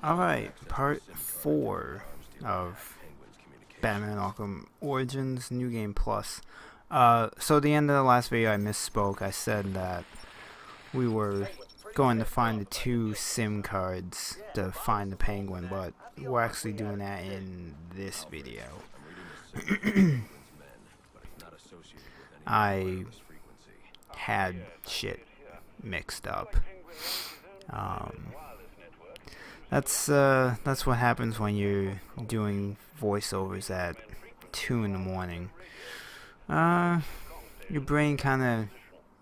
Alright, part 4 of Batman Arkham Origins New Game Plus. So at the end of the last video I misspoke. I said that we were going to find the 2 SIM cards to find the Penguin, but we're actually doing that in this video. I had shit mixed up. That's what happens when you're doing voiceovers at 2 in the morning. Your brain kind of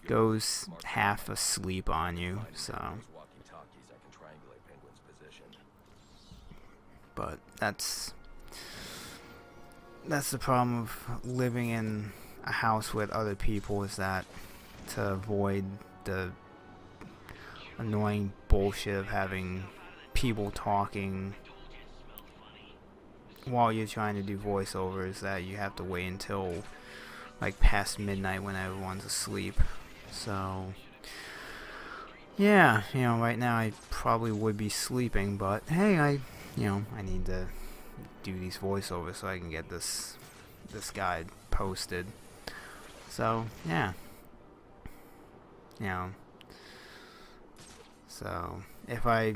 goes half asleep on you, so. But that's the problem of living in a house with other people, is that to avoid the annoying bullshit of having people talking while you're trying to do voiceovers, that you have to wait until like past midnight when everyone's asleep. So yeah, right now I probably would be sleeping, but hey, I need to do these voiceovers so I can get this guide posted. So yeah, so if I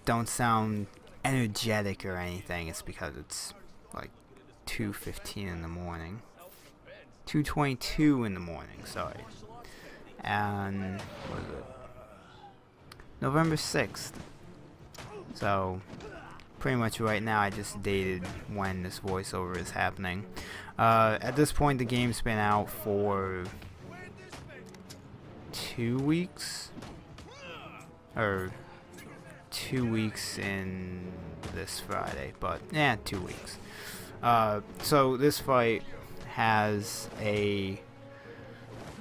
don't sound energetic or anything, it's because it's like 2:15 in the morning, 2:22 in the morning, sorry. And what is it, November 6th. So pretty much right now I just dated when this voiceover is happening. At this point the game's been out for 2 weeks, or 2 weeks in this Friday, but yeah, 2 weeks. So this fight has a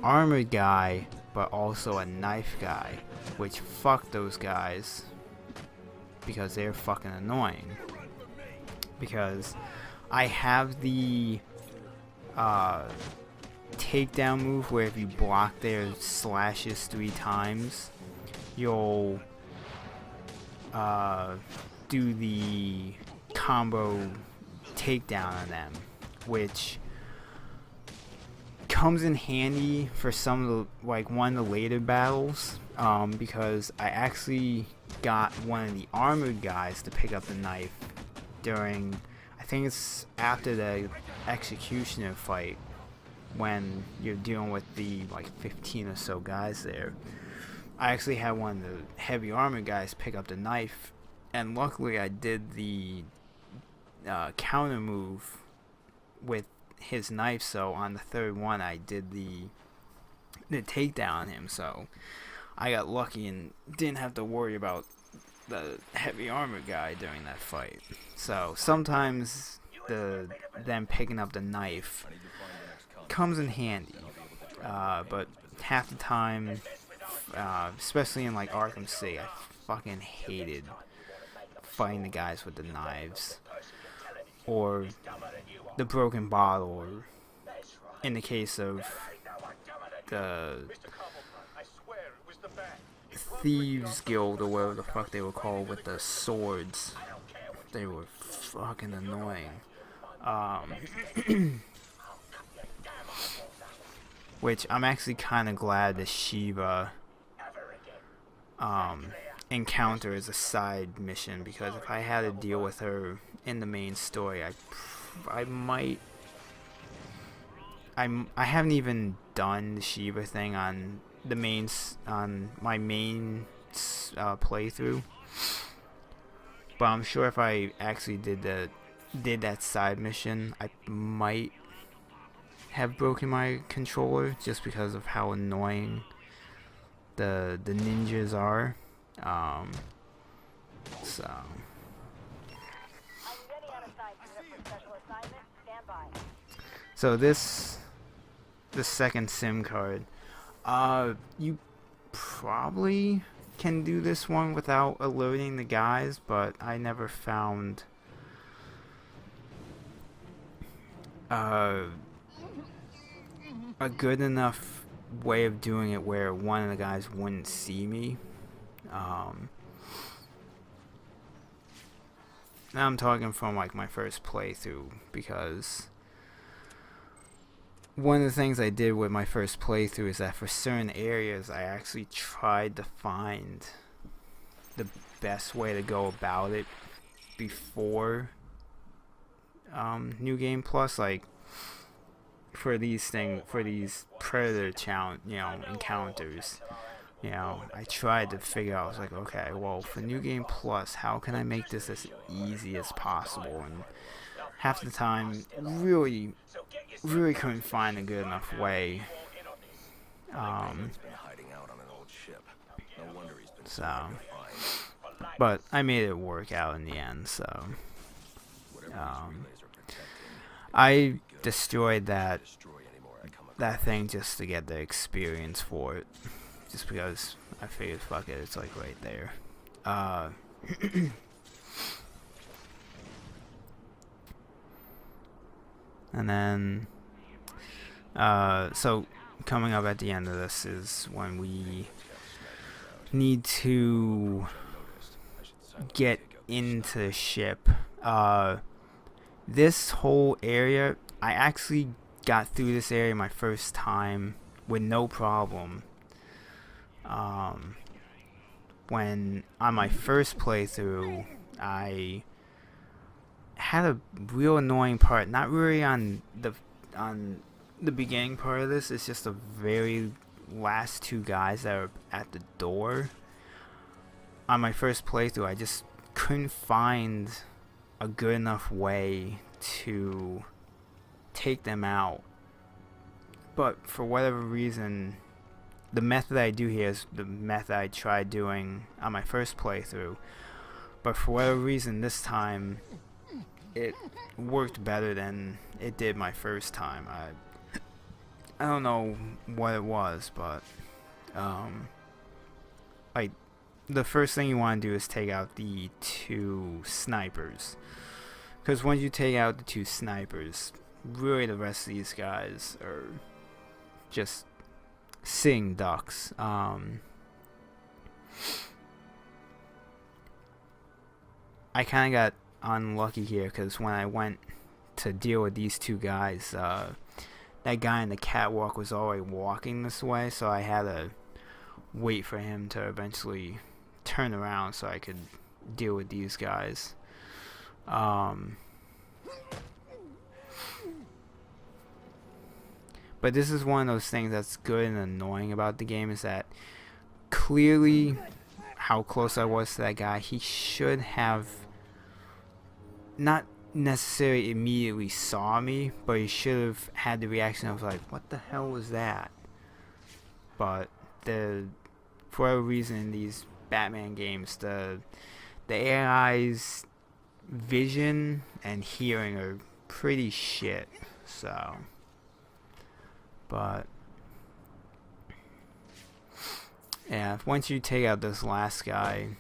armored guy but also a knife guy, which fuck those guys because they're fucking annoying. Because I have the takedown move where if you block their slashes 3 times, you'll do the combo takedown on them, which comes in handy for some of the, like, one of the later battles, because I actually got one of the armored guys to pick up the knife during, I think it's after the executioner fight, when you're dealing with the like 15 or so guys there. I actually had one of the heavy armor guys pick up the knife, and luckily I did the counter move with his knife, so on the third one I did the takedown on him, so I got lucky and didn't have to worry about the heavy armor guy during that fight. So sometimes them picking up the knife comes in handy, but half the time, especially in like Arkham City, I fucking hated fighting the guys with the knives, or the broken bottle, or in the case of the Thieves Guild, or whatever the fuck they were called, with the swords. They were fucking annoying. Which I'm actually kind of glad the Shiva encounter is a side mission, because if I had to deal with her in the main story, I might. I haven't even done the Shiva thing on the on my main playthrough, but I'm sure if I actually did that side mission, I might have broken my controller, just because of how annoying the ninjas are. So the second SIM card, you probably can do this one without alerting the guys, but I never found a good enough way of doing it where one of the guys wouldn't see me. I'm talking from like my first playthrough, because one of the things I did with my first playthrough is that for certain areas I actually tried to find the best way to go about it before New Game Plus. Like for these predator encounters, I tried to figure out. I was like, okay, well, for New Game Plus, how can I make this as easy as possible? And half the time, really couldn't find a good enough way. So, but I made it work out in the end. So, I destroyed that thing just to get the experience for it, just because I figured, fuck it, it's like right there. And then so coming up at the end of this is when we need to get into the ship. This whole area, I actually got through this area my first time with no problem. When on my first playthrough, I had a real annoying part. Not really on the beginning part of this. It's just the very last two guys that are at the door. On my first playthrough, I just couldn't find a good enough way to take them out. But for whatever reason, the method I do here is the method I tried doing on my first playthrough. But for whatever reason, this time it worked better than it did my first time. I don't know what it was, but like the first thing you want to do is take out the two snipers, because once you take out the two snipers, really the rest of these guys are just sitting ducks. I kind of got unlucky here, because when I went to deal with these two guys, that guy in the catwalk was already walking this way, so I had to wait for him to eventually turn around so I could deal with these guys. But this is one of those things that's good and annoying about the game, is that clearly how close I was to that guy, he should have not necessarily immediately saw me, but he should have had the reaction of like, what the hell was that? But for whatever reason in these Batman games, the AI's vision and hearing are pretty shit. So, but yeah, once you take out this last guy,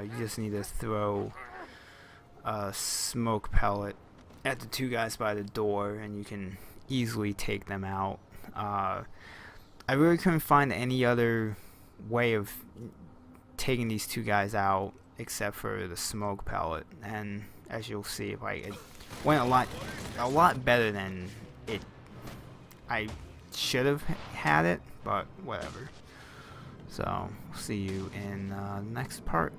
you just need to throw a smoke pellet at the two guys by the door, and you can easily take them out. I really couldn't find any other way of taking these two guys out except for the smoke pellet, and as you'll see, like, it went a lot better than I should have had it, but whatever. So see you in the next part.